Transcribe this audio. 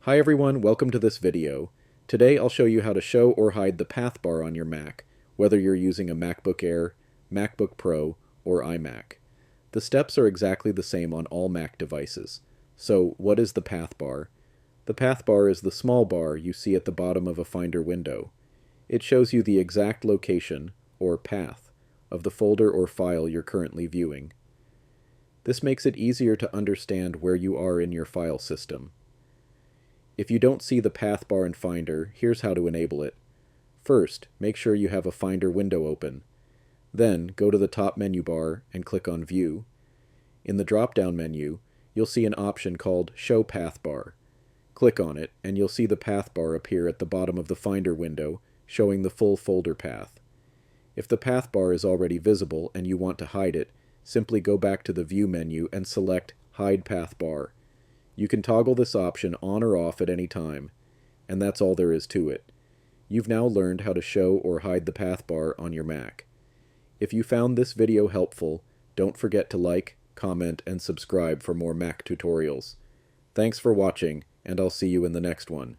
Hi everyone, welcome to this video. Today I'll show you how to show or hide the path bar on your Mac, whether you're using a MacBook Air, MacBook Pro, or iMac. The steps are exactly the same on all Mac devices. So, what is the path bar? The path bar is the small bar you see at the bottom of a Finder window. It shows you the exact location, or path, of the folder or file you're currently viewing. This makes it easier to understand where you are in your file system. If you don't see the path bar in Finder, here's how to enable it. First, make sure you have a Finder window open. Then, go to the top menu bar and click on View. In the drop-down menu, you'll see an option called Show Path Bar. Click on it, and you'll see the path bar appear at the bottom of the Finder window, showing the full folder path. If the path bar is already visible and you want to hide it, simply go back to the View menu and select Hide Path Bar. You can toggle this option on or off at any time, and that's all there is to it. You've now learned how to show or hide the path bar on your Mac. If you found this video helpful, don't forget to like, comment, and subscribe for more Mac tutorials. Thanks for watching, and I'll see you in the next one.